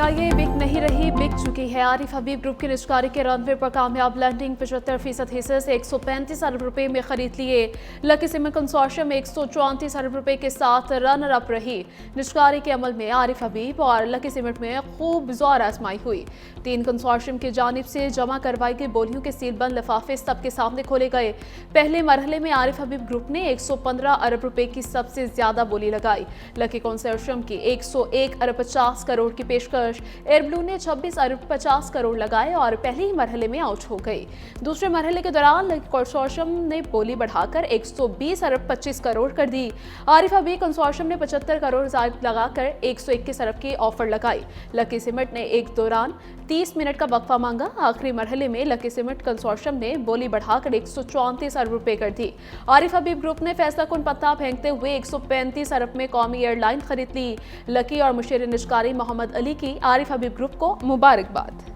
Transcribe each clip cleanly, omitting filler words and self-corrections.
PIA बिक नहीं रही, बिक चुकी है। आरिफ हबीब ग्रुप की निजकारी के रनवे पर कामयाब लैंडिंग 75% हिस्से से 135 अरब रुपए में खरीद लिए। लकी सीमेंट कंसोर्शियम 134 अरब रुपए के साथ रनर अप रही। निजकारी के अमल में आरिफ हबीब और लकी सीमेंट में खूब जोर आजमाई हुई। 3 कंसोर्शियम की जानिब से जमा करवाई गई बोलियों के सीलबंद लिफाफे सबके सामने खोले गए। पहले मरहले में आरिफ हबीब ग्रुप ने 115 अरब रुपए की सबसे ज्यादा बोली लगाई। लकी कंसोर्शियम की 101 अरब 50 करोड़ की पेशकश। एयरब्लू ने 26 अरब 50 करोड़ लगाए और पहले ही मरहले में आउट हो गई। दूसरे मरहले के दौरान लकी कंसोर्शियम ने बोली बढ़ाकर 120 अरब 25 करोड़ कर दी। आरिफ हबीब कंसोर्शियम ने 75 करोड़ लगाकर 121 अरब की ऑफर लगाई। लकी सीमेंट ने एक दौरान 30 मिनट का वक्फा मांगा। आखिरी मरहले में लकी सीमेंट कंसोर्शियम ने बोली बढ़ाकर 134 अरब रुपए कर दी। आरिफ हबीब ग्रुप ने फैसला कुन पत्ता फेंकते हुए 135 अरब में कौमी एयरलाइन खरीद ली। लकी और मुशीर निजकारी मोहम्मद अली की आरिफ हबीब ग्रुप को मुबारकबाद।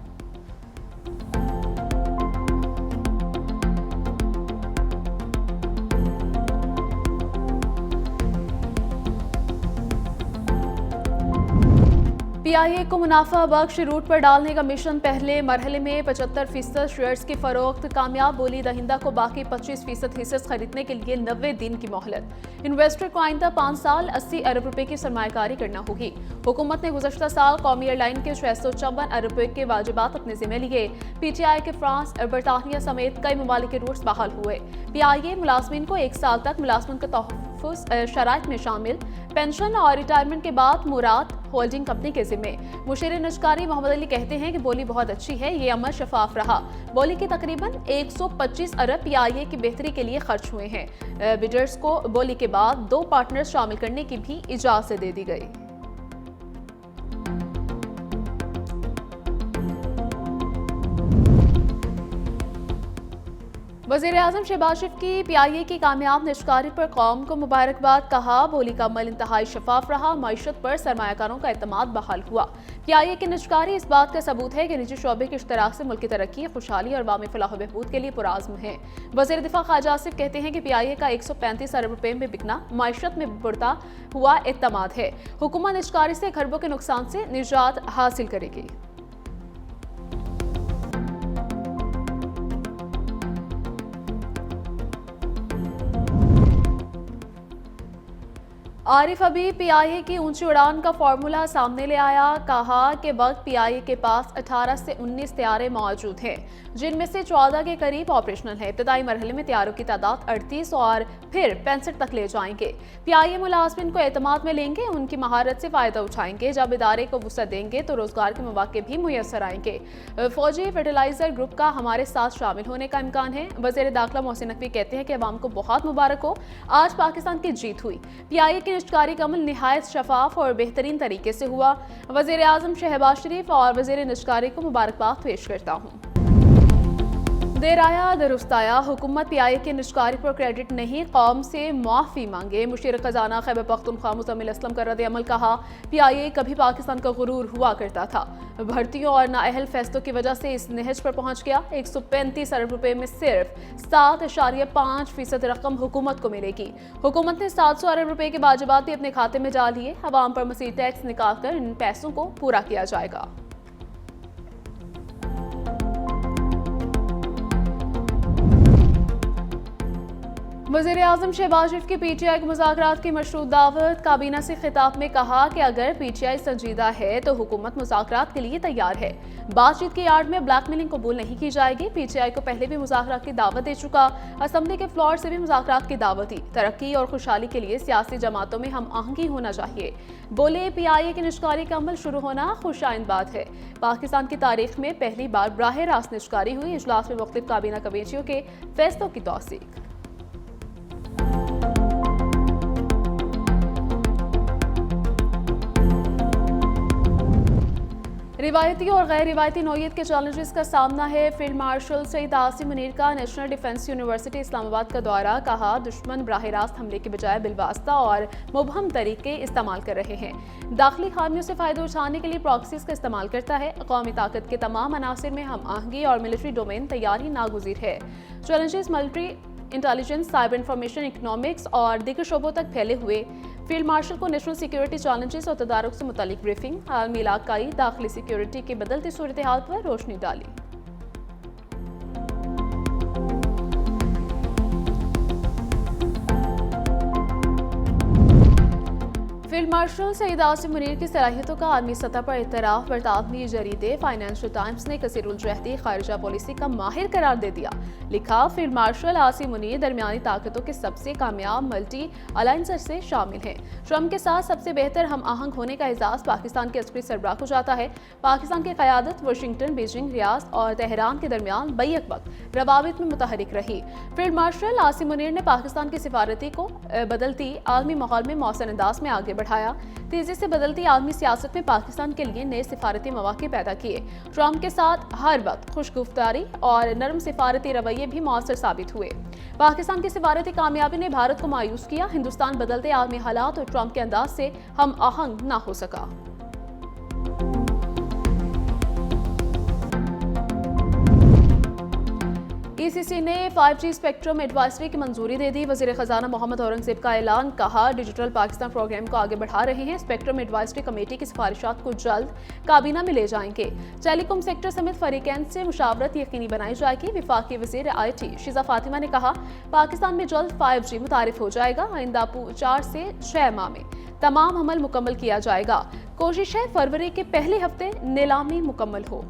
पीआईए को मुनाफा बख्श रूट पर डालने का मिशन। पहले मरहले में 75% शेयर्स की फरोख्त। कामयाब बोली दहिंदा को बाकी 25% हिस्से खरीदने के लिए 90 दिन की मोहलत। इन्वेस्टर को आइंदा 5 साल 80 अरब रुपए की सरमायाकारी करना होगी। हुकूमत ने गुज़श्ता साल कौमी एयरलाइन के 654 अरब रुपए के वाजिबात अपने जिम्मे लिए। पीटीआई के फ्रांस, बरतानिया समेत कई ममालिक के रूट्स बहाल हुए। पीआईए मुलाजमीन को 1 साल तक मुलाजमत का तहफ़्फ़ुज़ शराइत में शामिल पेंशन और रिटायरमेंट के बाद मुराद होल्डिंग कंपनी के जिम्मे। मुशीर निजकारी मोहम्मद अली कहते हैं कि बोली बहुत अच्छी है, ये अमल शफाफ रहा। बोली के तकरीबन 125 अरब पीआईए की बेहतरी के लिए खर्च हुए हैं। बिडर्स को बोली के बाद 2 पार्टनर्स शामिल करने की भी इजाजत दे दी गई। वज़ीर-ए-आज़म शहबाज शरीफ की पीआईए की कामयाब निजकारी पर कौम को मुबारकबाद। कहा बोली का अमल इंतहाई शफाफ रहा, मईशत पर सरमायाकारों का एतमाद बहाल हुआ। पीआईए की निजकारी इस बात का सबूत है कि निजी शोबे के इश्तराक से मुल्क की तरक्की, खुशहाली और अवामी फलाह बहबूद के लिए पुराज़्म है। वज़ीर दिफा ख्वाजा आसिफ कहते हैं कि पीआईए का 135 अरब रुपए में बिकना मईशत में बढ़ता हुआ एतमाद है। हुकूमत निजकारी से खरबों के नुकसान से निजात हासिल करेगी। आरिफ हबीब पीआईए की ऊंची उड़ान का फार्मूला सामने ले आया। कहा कि वक्त पीआईए के पास 18 से 19 तैयारे मौजूद हैं, जिनमें से 14 के करीब ऑपरेशनल है। इब्तदाई मरहले में तैयारों की तादाद 38 और फिर 65 तक ले जाएंगे। पीआईए मुलाजमिन को एतमाद में लेंगे, उनकी महारत से फायदा उठाएंगे। जब इदारे को वुसअत देंगे तो रोजगार के मौके भी मुयसर आएंगे। फौजी फर्टिलाइजर ग्रुप का हमारे साथ शामिल होने का इम्कान है। वज़ीर दाखिला मोहसिन नकवी कहते हैं कि अवाम को बहुत मुबारक हो, आज पाकिस्तान की जीत हुई। पीआईए की निजकारी का अमल निहायत शफाफ और बेहतरीन तरीके से हुआ। वज़ीर-ए-आज़म शहबाज शरीफ और वज़ीर निजकारी को मुबारकबाद पेश करता हूँ। देर आया दुरुस्त आया। हुकूमत पीआईए के निजकारी पर क्रेडिट नहीं, कौम से माफ़ी मांगे। मुशीर खजाना खैबर पख्तूनख्वा मुज़म्मिल असलम का रद्द-ए-अमल। कहा पीआईए कभी पाकिस्तान का गुरूर हुआ करता था, भर्तियों और नाअहल फैसलों की वजह से इस नहज पर पहुंच गया। 135 अरब रुपए में सिर्फ 7.5% रकम हुकूमत को मिलेगी। हुकूमत ने 700 अरब रुपए के वाजिबात भी अपने खाते में डाल लिए। अवाम पर मज़ीद टैक्स निकाल कर इन पैसों को पूरा किया जाएगा। वज़ीर-ए-आज़म शहबाज शरीफ की पीटीआई के मुज़ाकरात की मशरूत दावत। काबीना से खिताब में कहा कि अगर पीटीआई संजीदा है तो हुकूमत मुज़ाकरात के लिए तैयार है। बातचीत की आड़ में ब्लैकमेलिंग कबूल नहीं की जाएगी। पीटीआई को पहले भी मुज़ाकरात की दावत दे चुका, असम्बली के फ्लोर से भी मुज़ाकरात की दावत दी। तरक्की और खुशहाली के लिए सियासी जमातों में हम आहंगी होना चाहिए। बोले पीआईए की निजकारी का अमल शुरू होना खुशाइंद बात है। पाकिस्तान की तारीख में पहली बार बराह रास्त निजकारी हुई। इजलास में मुख्तलिफ काबीना कमेटियों के फैसलों की तौसीक। रिवायती और गैर रिवायती नौइयत के चैलेंजेस का सामना है। फील्ड मार्शल सईद आसिम मुनीर का नेशनल डिफेंस यूनिवर्सिटी इस्लामाबाद का दौरा। कहा दुश्मन बराह रास्त हमले के बजाय बिलवास्ता और मुबहम तरीके इस्तेमाल कर रहे हैं। दाखिली खामियों से फायदा उठाने के लिए प्रॉक्सीज का इस्तेमाल करता है। कौमी ताकत के तमाम अनासिर में हम आहंगी और मिलिट्री डोमेन तैयारी नागुज़ीर है। Challenges military intelligence, cyber information, economics और दीगर शोबों तक फैले हुए फील्ड मार्शल को नेशनल सिक्योरिटी चैलेंजेस और तदारुक से मुतालिक ब्रीफिंग, आलमी इलाकाई दाखिली सिक्योरिटी की बदलती सूरत हाल पर रोशनी डाली। फील्ड मार्शल सईद आसिम मुनीर की सलाहियतों का आलमी सतह पर इतराफ बरतानवी जरीदे फाइनेंशियल टाइम्स ने कसीरुल जहदी खारिजा पॉलिसी का माहिर करार दे दिया। लिखा, फील्ड मार्शल आसिम मुनीर दरमियानी ताकतों के सबसे कामयाब मल्टी अलायंसर से शामिल हैं। ट्रंप के साथ सबसे बेहतर हम आहंग होने का एजाज पाकिस्तान के अस्करी सरबराह को जाता है। पाकिस्तान की क़यादत वाशिंगटन, बीजिंग, रियाद और तेहरान के दरमियान बैक वक्त रवाबित में मुतहरिक रही। फील्ड मार्शल आसिम मुनीर ने पाकिस्तान की सिफारती को बदलती आलमी माहौल में मौसर अंदाज में आगे बढ़ाया। तेजी से बदलती आलमी सियासत में पाकिस्तान के लिए नए सिफारती मौके पैदा किए। ट्रंप के साथ हर वक्त खुशगुफ्तारी और नरम सिफारती रवैये भी मौसर साबित हुए। पाकिस्तान की सिफारती कामयाबी ने भारत को मायूस किया। हिंदुस्तान बदलते आलमी हालात और ट्रंप के अंदाज से हम आहंग ना हो सका। ईसीसी ने 5G स्पेक्ट्रम एडवाइजरी की मंजूरी दे दी। वजीर खजाना मोहम्मद औरंगजेब का ऐलान, कहा डिजिटल पाकिस्तान प्रोग्राम को आगे बढ़ा रहे हैं। स्पेक्ट्रम एडवाइजरी कमेटी की सिफारिशात को जल्द काबीना में ले जाएंगे। टेलीकॉम सेक्टर समेत फरीकैन से मुशावरत यकीनी बनाई जाएगी। वफाकी वजीर IT शीजा फातिमा ने कहा, पाकिस्तान में जल्द 5G मुतारिफ हो जाएगा। आइंदा 4 से 6 माह में तमाम अमल मुकम्मल किया जाएगा। कोशिश है फरवरी के पहले हफ्ते नीलामी मुकम्मल हो।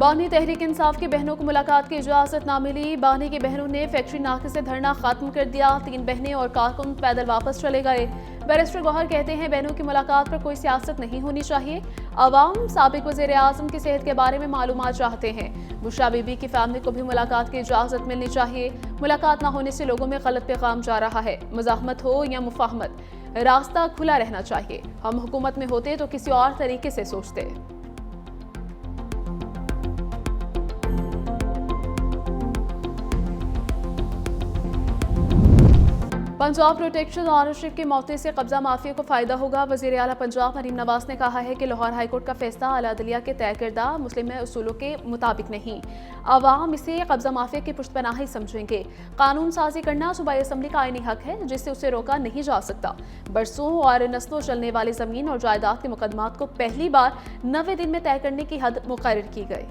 बानी तहरीक इंसाफ की बहनों को मुलाकात की इजाजत ना मिली। बानी की बहनों ने फैक्ट्री नाके से धरना खत्म कर दिया। 3 बहनें और कारकुन पैदल वापस चले गए। बैरिस्टर गौहर कहते हैं, बहनों की मुलाकात पर कोई सियासत नहीं होनी चाहिए। अवाम साबिक वज़ीर आज़म की सेहत के बारे में मालूमात चाहते हैं। बुशरा बीबी की फैमिली को भी मुलाकात की इजाजत मिलनी चाहिए। मुलाकात न होने से लोगों में गलत पैगाम जा रहा है। मुज़ाहमत हो या मुफाहमत, रास्ता खुला रहना चाहिए। हम हुकूमत में होते तो किसी और तरीके से सोचते। पंजाब प्रोटेक्शन ऑनरशिप के मौके से कब्जा माफिया को फायदा होगा। वजीर आला पंजाब मरीम नवाज ने कहा है कि लाहौर हाईकोर्ट का फैसला आला अदलिया के तय करदा मुस्लिम उसूलों के मुताबिक नहीं। अवाम इसे कब्जा माफिया की पुष्टपनाही समझेंगे। कानून साजी करना सूबाई असम्बली का आईनी हक है, जिससे उसे रोका नहीं जा सकता। बरसों और नस्लों चलने वाली जमीन और जायदाद के मुकदमात को पहली बार 90 दिन में तय करने की हद मुकर्रर की गई।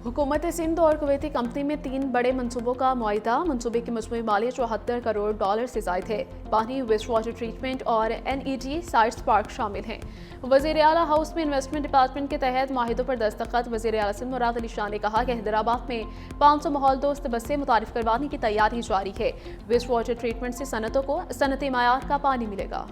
हुकूमत सिंध और कुवैती कंपनी में 3 बड़े मंसूबों का मुआहिदा। मंसूबे की मजमूई मालियत $74 करोड़ से जायद है। पानी, वेस्ट वाटर ट्रीटमेंट और NET साइट्स पार्क शामिल हैं। वज़ीर आला हाउस में इन्वेस्टमेंट डिपार्टमेंट के तहत मुआहिदों पर दस्तखत। वज़ीर आला सिंध मुराद अली शाह ने कहा कि हैदराबाद में 500 माहौल दोस्त बसें मुतारिफ करवाने की तैयारी जारी है। वेस्ट वाटर ट्रीटमेंट से सनतों को सनती मायार का पानी मिलेगा।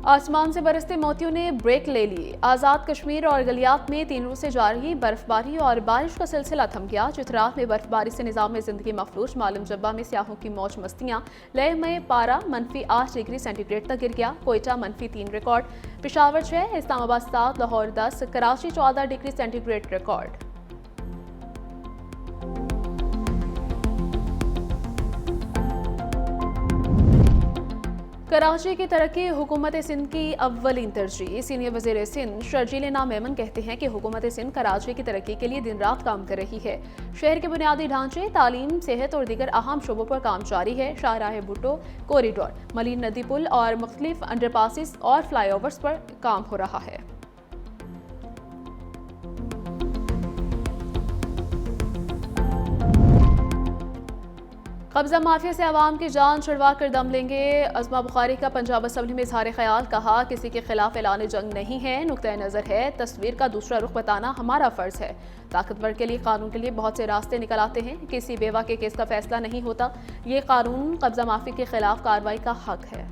आसमान से बरसते मोतियों ने ब्रेक ले ली। आज़ाद कश्मीर और गलियात में 3 रोज से जारी बर्फबारी और बारिश का सिलसिला थम गया। चित्रात में बर्फबारी से निज़ाम में जिंदगी मफलूज। मालूम जब्बा में सियाहों की मौज मस्तियां। लेह में पारा -8 डिग्री सेंटीग्रेड तक गिर गया। Quetta -3 record. Peshawar 6, Islamabad 7, Lahore 10, Karachi 14 degree centigrade record. Karachi की तरक्की हुकूमत सिंध की अव्वलीन तरजीह। सीनियर वज़ीर सिंध शर्जील नाम मेमन कहते हैं कि हुकूमत सिंध कराची की तरक्की के लिए दिन रात काम कर रही है। शहर के बुनियादी ढांचे, तालीम, सेहत और दीगर अहम शोबों पर काम जारी है। शाहराह भुट्टो कॉरिडोर, मलीन नदी पुल और मुख्तलिफ अंडरपासिस और फ्लाईओवर्स पर काम हो रहा है। कब्जा माफिया से आवाम की जान छुड़वा कर दम लेंगे। अज़मा बुखारी का पंजाब असम्बली में इजहार ख्याल। कहा, किसी के खिलाफ ऐलान जंग नहीं है, नुक्ता नज़र है। तस्वीर का दूसरा रुख बताना हमारा फ़र्ज़ है। ताकतवर के लिए कानून के लिए बहुत से रास्ते निकल आते हैं। किसी बेवा के केस का फैसला नहीं होता। ये कानून कब्जा माफी के खिलाफ कार्रवाई का हक है।